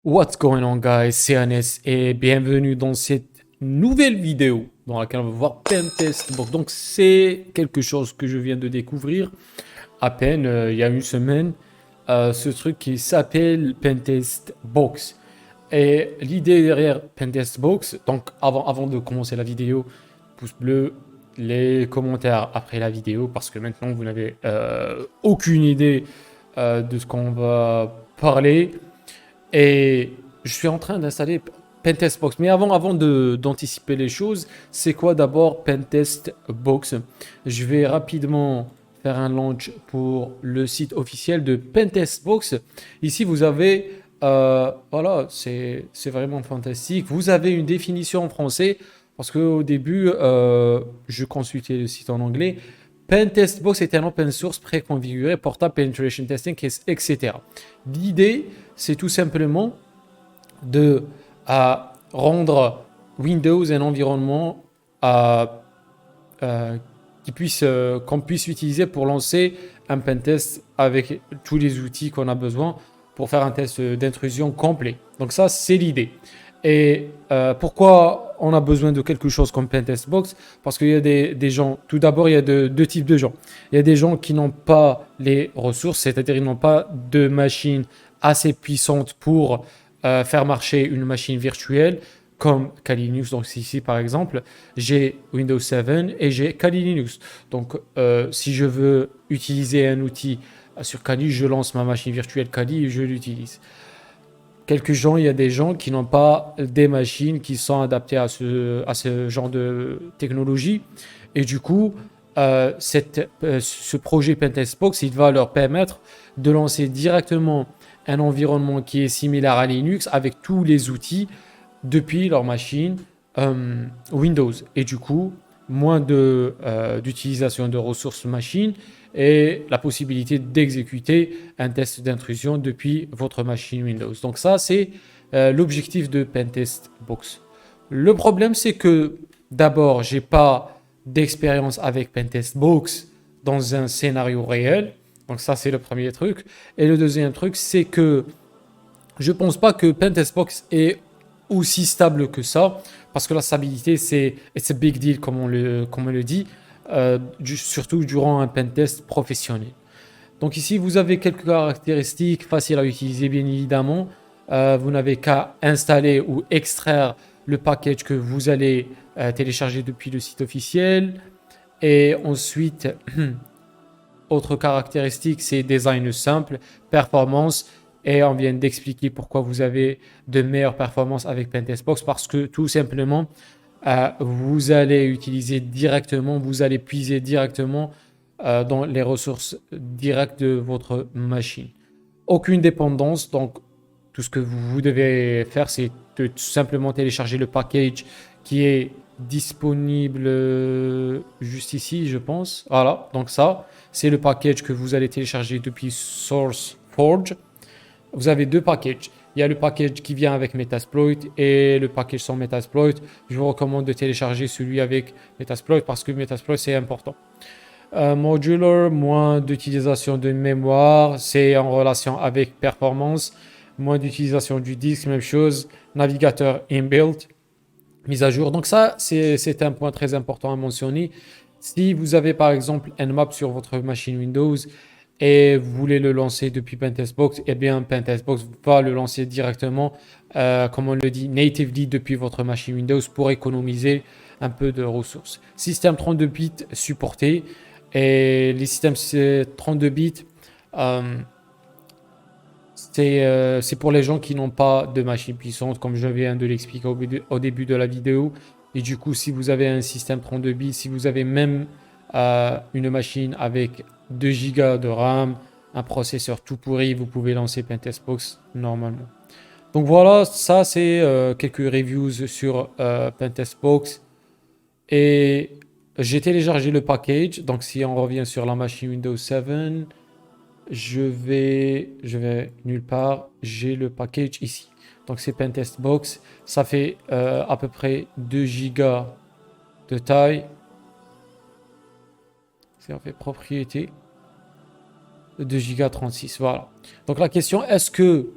What's going on guys, c'est Anes et bienvenue dans cette nouvelle vidéo dans laquelle on va voir Pentest Box. Donc c'est quelque chose que je viens de découvrir à peine il y a une semaine, ce truc qui s'appelle Pentest Box. Et l'idée derrière Pentest Box, donc avant de commencer la vidéo, pouce bleu, les commentaires après la vidéo parce que maintenant vous n'avez aucune idée de ce qu'on va parler. Et je suis en train d'installer Pentest Box. Mais d'anticiper les choses, c'est quoi d'abord Pentest Box? Je vais rapidement faire un launch pour le site officiel de Pentest Box. Ici, vous avez, voilà, c'est vraiment fantastique. Vous avez une définition en français parce qu'au début, je consultais le site en anglais. Pentest Box est un open source préconfiguré, portable, penetration testing, etc. L'idée, c'est tout simplement de rendre Windows un environnement qu'on puisse utiliser pour lancer un pentest avec tous les outils qu'on a besoin pour faire un test d'intrusion complet. Donc ça, c'est l'idée. Et pourquoi on a besoin de quelque chose comme Pentest Box? Parce qu'il y a des gens, tout d'abord, il y a deux types de gens. Il y a des gens qui n'ont pas les ressources, c'est-à-dire ils n'ont pas de machine assez puissante pour faire marcher une machine virtuelle comme Kali Linux. Donc ici, par exemple, j'ai Windows 7 et j'ai Kali Linux. Donc si je veux utiliser un outil sur Kali, je lance ma machine virtuelle Kali et je l'utilise. Quelques gens, il y a des gens qui n'ont pas des machines qui sont adaptées à ce genre de technologie. Et du coup, ce projet Pentest Box, il va leur permettre de lancer directement un environnement qui est similaire à Linux avec tous les outils depuis leur machine Windows. Et du coup, d'utilisation de ressources machines et la possibilité d'exécuter un test d'intrusion depuis votre machine Windows. Donc ça, c'est l'objectif de Pentest Box. Le problème, c'est que d'abord, j'ai pas d'expérience avec Pentest Box dans un scénario réel. Donc ça, c'est le premier truc. Et le deuxième truc, c'est que je pense pas que Pentest Box est aussi stable que ça, parce que la stabilité, it's a big deal, comme on le dit, surtout durant un pentest professionnel. Donc ici, vous avez quelques caractéristiques faciles à utiliser, bien évidemment. Vous n'avez qu'à installer ou extraire le package que vous allez télécharger depuis le site officiel. Et ensuite, autre caractéristique, c'est design simple, performance. Et on vient d'expliquer pourquoi vous avez de meilleures performances avec Pentest Box, parce que tout simplement, vous allez utiliser directement, vous allez puiser directement dans les ressources directes de votre machine. Aucune dépendance, donc tout ce que vous devez faire, c'est de tout simplement télécharger le package qui est disponible juste ici, je pense. Voilà, donc ça, c'est le package que vous allez télécharger depuis SourceForge. Vous avez deux packages. Il y a le package qui vient avec Metasploit et le package sans Metasploit. Je vous recommande de télécharger celui avec Metasploit parce que Metasploit c'est important. Modular, moins d'utilisation de mémoire, c'est en relation avec performance. Moins d'utilisation du disque, même chose. Navigateur inbuilt, mise à jour. Donc ça, c'est un point très important à mentionner. Si vous avez par exemple Nmap sur votre machine Windows et vous voulez le lancer depuis Pentest Box, eh bien Pentest Box va le lancer directement, comme on le dit, natively depuis votre machine Windows pour économiser un peu de ressources. Système 32 bits supporté et les systèmes 32 bits, euh, c'est pour les gens qui n'ont pas de machine puissante, comme je viens de l'expliquer au début de la vidéo. Et du coup, si vous avez un système 32 bits, si vous avez même une machine avec 2 Go de RAM, un processeur tout pourri, vous pouvez lancer Pentest Box normalement. Donc voilà, ça c'est quelques reviews sur Pentest Box. Et j'ai téléchargé le package. Donc si on revient sur la machine Windows 7, je vais nulle part. J'ai le package ici. Donc c'est Pentest Box. Ça fait à peu près 2 Go de taille. C'est en fait propriété. 2 Go 36. Voilà. Donc la question, est-ce que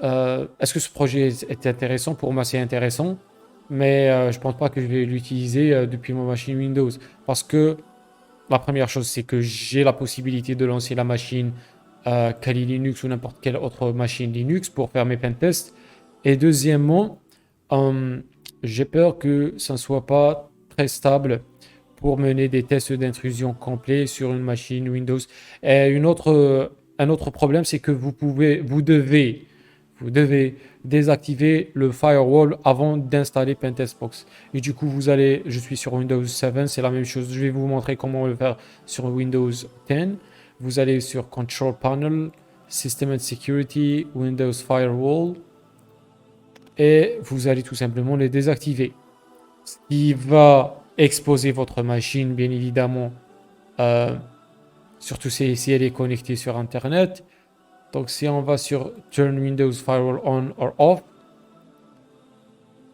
Est-ce que ce projet est intéressant? Pour moi, c'est intéressant, mais je pense pas que je vais l'utiliser depuis ma machine Windows. Parce que la première chose, c'est que j'ai la possibilité de lancer la machine Kali Linux ou n'importe quelle autre machine Linux pour faire mes pentests. Et deuxièmement, euh, j'ai peur que ça ne soit pas très stable pour mener des tests d'intrusion complets sur une machine Windows. Et un autre problème, c'est que vous devez désactiver le firewall avant d'installer Pentest Box. Et du coup, je suis sur Windows 7, c'est la même chose. Je vais vous montrer comment le faire sur Windows 10. Vous allez sur Control Panel, System and Security, Windows Firewall, et vous allez tout simplement les désactiver. Ce qui va exposer votre machine, bien évidemment, euh, surtout si elle est connectée sur Internet. Donc si on va sur Turn Windows Firewall On or Off,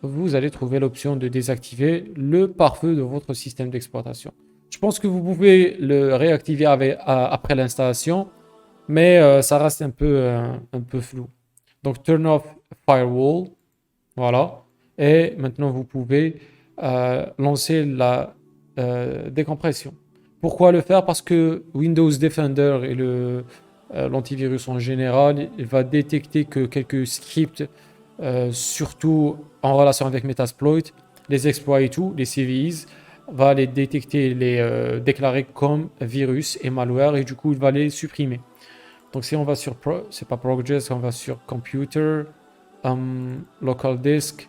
vous allez trouver l'option de désactiver le pare-feu de votre système d'exploitation. Je pense que vous pouvez le réactiver après l'installation, mais ça reste un peu flou. Donc Turn Off Firewall, voilà. Et maintenant vous pouvez lancer la décompression. Pourquoi le faire? Parce que Windows Defender et l'antivirus en général, il va détecter que quelques scripts, surtout en relation avec Metasploit, les exploits et tout, les CVEs, va les détecter, les déclarer comme virus et malware, et du coup il va les supprimer. Donc si on va sur c'est pas Progress, on va sur Computer, Local Disk,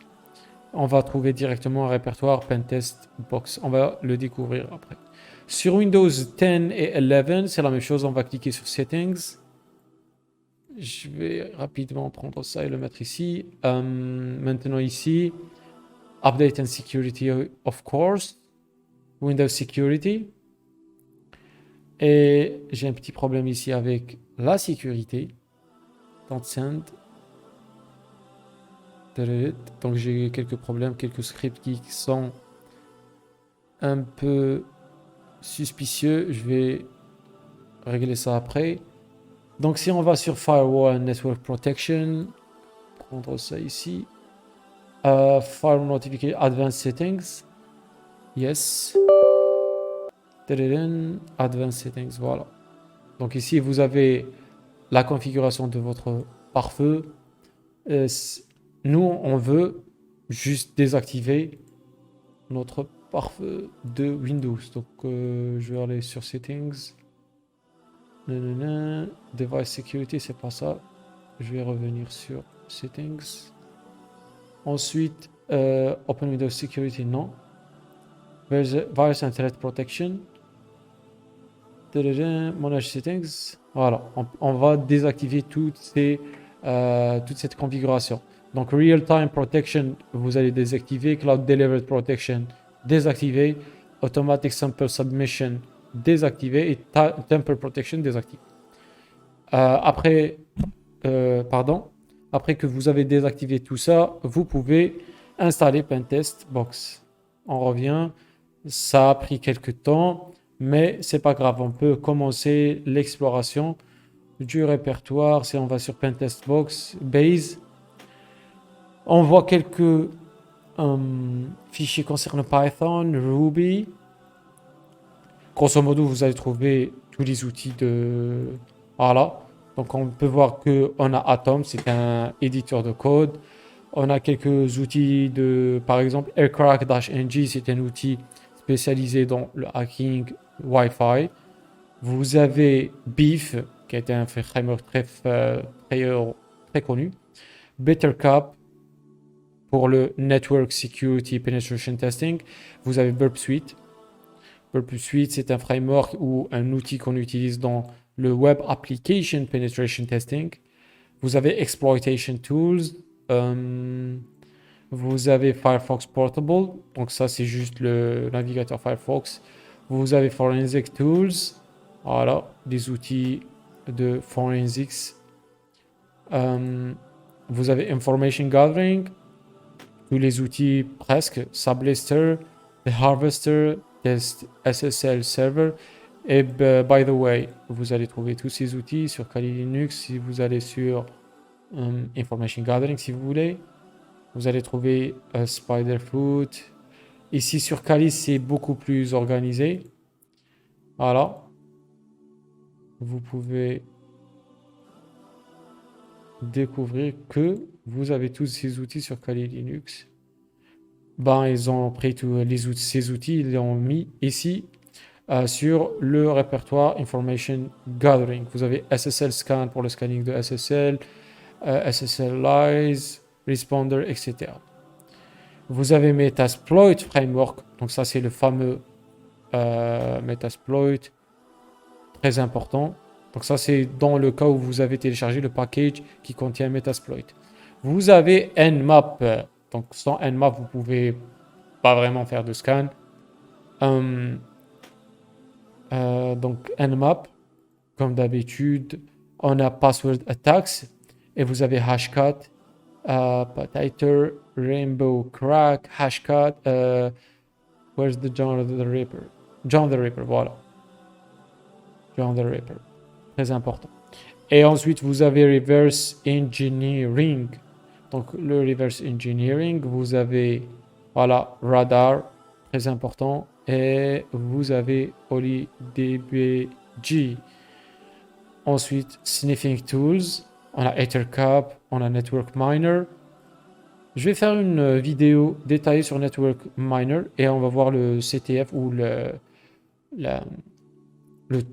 on va trouver directement un répertoire Pentest Box. On va le découvrir après. Sur Windows 10 et 11, c'est la même chose. On va cliquer sur Settings. Je vais rapidement prendre ça et le mettre ici. Maintenant ici, Update and Security, of course. Windows Security. Et j'ai un petit problème ici avec la sécurité. Don't send. Donc j'ai quelques problèmes, quelques scripts qui sont un peu suspicieux. Je vais régler ça après. Donc si on va sur Firewall and Network Protection, prendre ça ici. Firewall Notification Advanced Settings. Yes. Advanced Settings, voilà. Donc ici vous avez la configuration de votre pare-feu. Nous on veut juste désactiver notre pare-feu de Windows. Donc je vais aller sur Settings. Device Security, c'est pas ça. Je vais revenir sur Settings. Ensuite, Open Windows Security, non. Virus and Threat Protection. Manage Settings. Voilà, on va désactiver toute cette configuration. Donc, Real Time Protection, vous allez désactiver. Cloud Delivered Protection, désactiver. Automatic Sample Submission, désactiver. Et Temper Protection, désactiver. Après que vous avez désactivé tout ça, vous pouvez installer Pentest Box. On revient. Ça a pris quelques temps, mais c'est pas grave. On peut commencer l'exploration du répertoire. Si on va sur Pentest Box, Base, on voit quelques fichiers concernant Python, Ruby. Grosso modo, vous allez trouver tous les outils de... Voilà. Donc, on peut voir qu'on a Atom, c'est un éditeur de code. On a quelques outils de... Par exemple, Aircrack-NG, c'est un outil spécialisé dans le hacking Wi-Fi. Vous avez Beef, qui est un framework très connu. Bettercap pour le Network Security Penetration Testing. Vous avez Burp Suite. Burp Suite, c'est un framework ou un outil qu'on utilise dans le Web Application Penetration Testing. Vous avez Exploitation Tools. Vous avez Firefox Portable. Donc ça, c'est juste le navigateur Firefox. Vous avez Forensic Tools. Voilà, des outils de forensics. Vous avez Information Gathering. Tous les outils presque. Sublister, The Harvester, Test SSL Server. Et by the way, vous allez trouver tous ces outils sur Kali Linux. Si vous allez sur Information Gathering si vous voulez. Vous allez trouver Spiderfoot. Ici sur Kali, c'est beaucoup plus organisé. Voilà. Vous pouvez découvrir que vous avez tous ces outils sur Kali Linux. Ben, ils ont pris tous ces outils, ils les ont mis ici sur le répertoire Information Gathering. Vous avez SSL Scan pour le scanning de SSL, SSL Lies, Responder, etc. Vous avez Metasploit Framework, donc ça c'est le fameux Metasploit, très important. Donc ça c'est dans le cas où vous avez téléchargé le package qui contient Metasploit. Vous avez Nmap, donc sans Nmap vous pouvez pas vraiment faire de scan. Donc Nmap, comme d'habitude, on a Password Attacks et vous avez Hashcat, Potato, Rainbow Crack, Hashcat, where's the John the Ripper? John the Ripper, voilà. John the Ripper, très important. Et ensuite, vous avez Reverse Engineering. Donc, le Reverse Engineering, vous avez, voilà, Radar, très important. Et vous avez OliDBG. Ensuite, Sniffing Tools. On a Ethercap, on a Network Miner. Je vais faire une vidéo détaillée sur Network Miner et on va voir le CTF ou le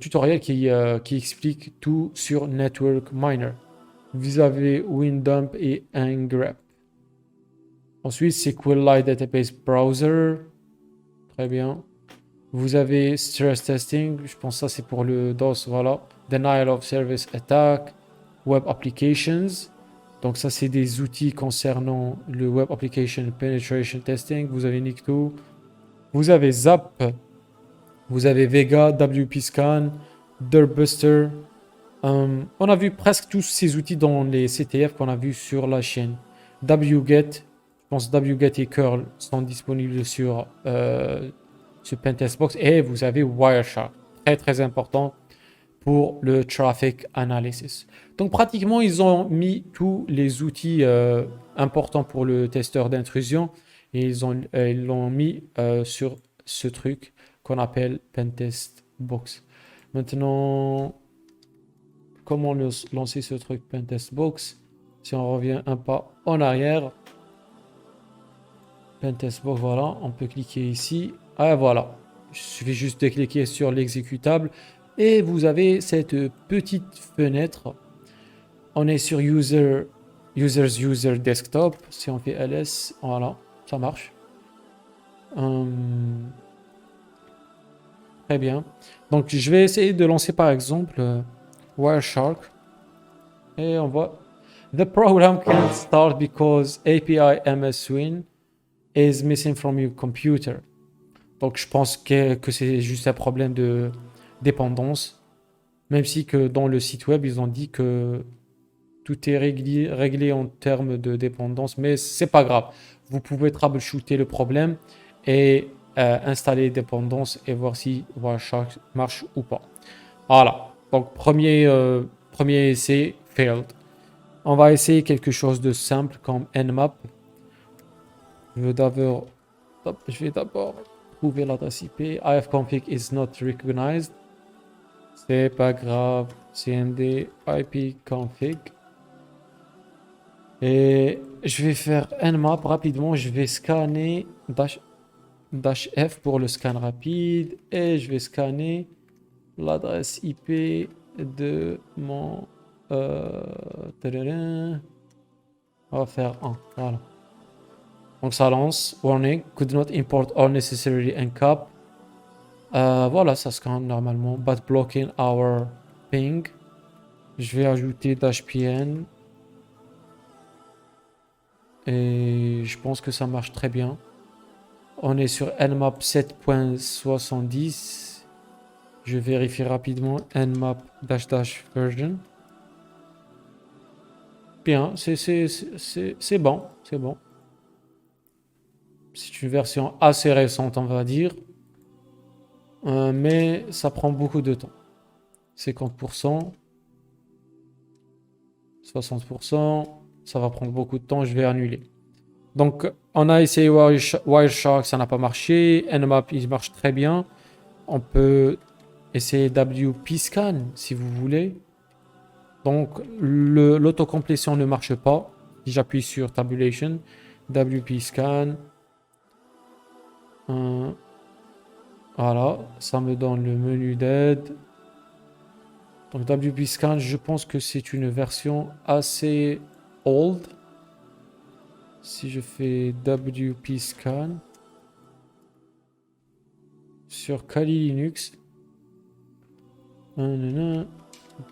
tutoriel qui explique tout sur Network Miner. Vous avez Windump et ngrep. Ensuite, SQLite Database Browser. Très bien. Vous avez Stress Testing. Je pense que ça, c'est pour le DOS. Voilà. Denial of Service Attack. Web Applications. Donc ça, c'est des outils concernant le Web Application Penetration Testing. Vous avez Nikto. Vous avez Zap. Vous avez Vega, WP Scan, Dirtbuster. On a vu presque tous ces outils dans les CTF qu'on a vu sur la chaîne. wget, je pense wget et curl sont disponibles sur Pentest Box. Et vous avez Wireshark, très très important pour le traffic analysis. Donc pratiquement, ils ont mis tous les outils importants pour le testeur d'intrusion et ils l'ont mis sur ce truc qu'on appelle Pentest Box. Maintenant, comment lancer ce truc Pentest Box? Si on revient un pas en arrière, Pentest Box, voilà, on peut cliquer ici. Ah voilà, il suffit juste de cliquer sur l'exécutable et vous avez cette petite fenêtre. On est sur User Desktop. Si on fait ls, voilà, ça marche. Très bien. Donc, je vais essayer de lancer par exemple Wireshark. Et on voit The program can't start because API MSWin is missing from your computer. Donc, je pense que c'est juste un problème de dépendance. Même si que dans le site web, ils ont dit que tout est réglé en termes de dépendance. Mais c'est pas grave. Vous pouvez troubleshooter le problème et installer dépendance et voir si Wireshark marche ou pas. Voilà. Donc, premier essai, failed. On va essayer quelque chose de simple comme Nmap. Je vais d'abord trouver l'adresse IP. ifconfig is not recognized. C'est pas grave. cmd ipconfig. Et je vais faire Nmap rapidement. Je vais scanner -F pour le scan rapide. Et je vais scanner l'adresse IP de mon... on va faire 1. Voilà. Donc ça lance. Warning. Could not import unnecessarily encap. Voilà, ça scanne normalement. But blocking our ping. Je vais ajouter -pn. Et je pense que ça marche très bien. On est sur Nmap 7.70. Je vérifie rapidement Nmap --version. Bien, c'est bon, c'est bon. C'est une version assez récente, on va dire. Mais ça prend beaucoup de temps. 50%. 60%. Ça va prendre beaucoup de temps, je vais annuler. Donc, on a essayé Wireshark, ça n'a pas marché. Nmap, il marche très bien. On peut essayer WP Scan, si vous voulez. Donc, l'autocomplétion ne marche pas. Si j'appuie sur Tabulation, WP Scan. Voilà, ça me donne le menu d'aide. Donc, WP Scan, je pense que c'est une version assez old. Si je fais WP Scan sur Kali Linux,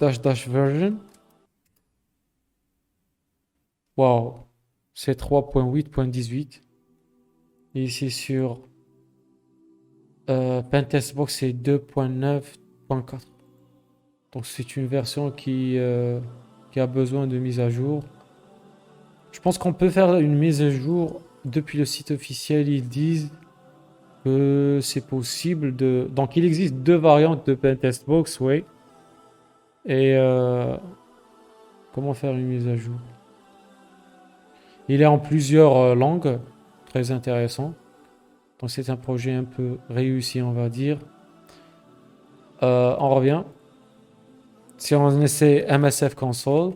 dash version. Wow, c'est 3.8.18. Et ici sur Pentest Box, c'est 2.9.4. Donc c'est une version qui a besoin de mise à jour. Je pense qu'on peut faire une mise à jour depuis le site officiel. Ils disent que c'est possible de... Donc il existe deux variantes de Pentest Box, oui. Et comment faire une mise à jour? Il est en plusieurs langues, très intéressant. Donc c'est un projet un peu réussi, on va dire. On revient. Si on essaie MSF Console,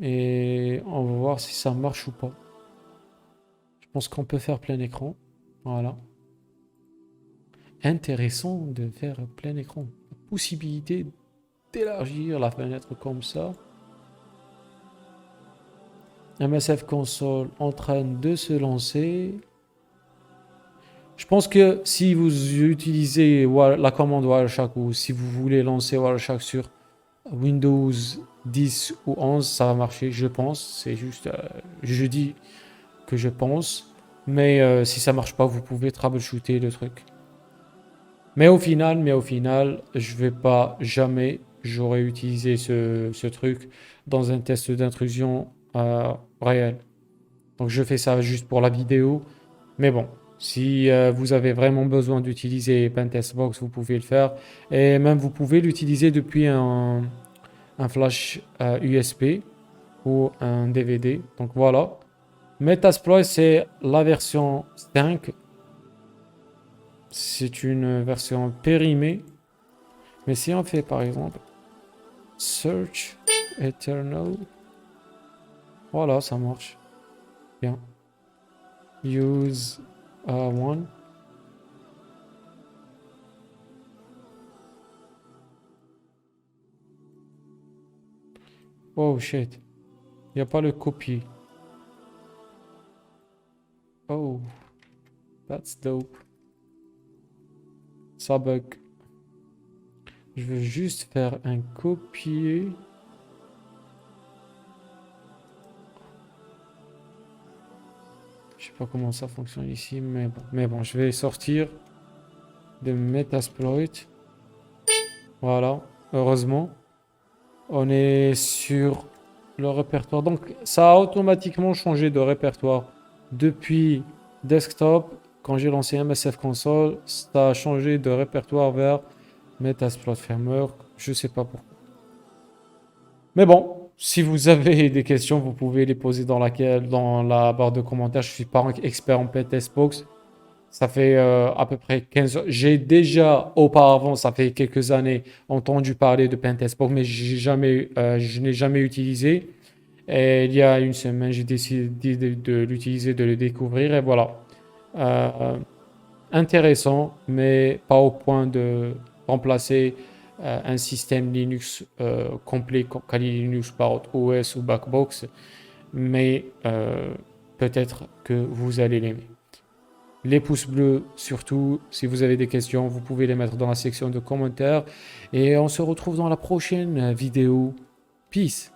et on va voir si ça marche ou pas. Je pense qu'on peut faire plein écran. Voilà. Intéressant de faire plein écran. La possibilité d'élargir la fenêtre comme ça. MSF Console en train de se lancer. Je pense que si vous utilisez la commande Wireshark ou si vous voulez lancer Wireshark sur Windows 10 ou 11, ça va marcher, je pense. C'est juste, je dis que je pense. Mais si ça marche pas, vous pouvez troubleshooter le truc. Mais au final, je vais pas jamais, j'aurais utilisé ce truc dans un test d'intrusion réel. Donc je fais ça juste pour la vidéo. Mais bon, si vous avez vraiment besoin d'utiliser Pentest Box, vous pouvez le faire. Et même vous pouvez l'utiliser depuis un flash USB ou un DVD. Donc voilà. Metasploit, c'est la version 5. C'est une version périmée. Mais si on fait par exemple Search Eternal, voilà, ça marche. Bien. Use one. Oh shit. Il n'y a pas le copier. Oh. That's dope. Ça bug. Je veux juste faire un copier. Je sais pas comment ça fonctionne ici, mais bon, je vais sortir de Metasploit. Voilà, heureusement. On est sur le répertoire. Donc, ça a automatiquement changé de répertoire depuis desktop. Quand j'ai lancé MSF Console, ça a changé de répertoire vers Metasploit Framework. Je sais pas pourquoi. Mais bon, si vous avez des questions, vous pouvez les poser dans la barre de commentaires. Je suis pas un expert en Pentest Box. Ça fait à peu près 15 ans. J'ai déjà, auparavant, ça fait quelques années, entendu parler de Pentest Box, mais je n'ai jamais utilisé. Et il y a une semaine, j'ai décidé de l'utiliser, de le découvrir. Et voilà. Intéressant, mais pas au point de remplacer un système Linux complet, Kali Linux par OS ou Backbox. Mais peut-être que vous allez l'aimer. Les pouces bleus, surtout, si vous avez des questions, vous pouvez les mettre dans la section de commentaires. Et on se retrouve dans la prochaine vidéo. Peace!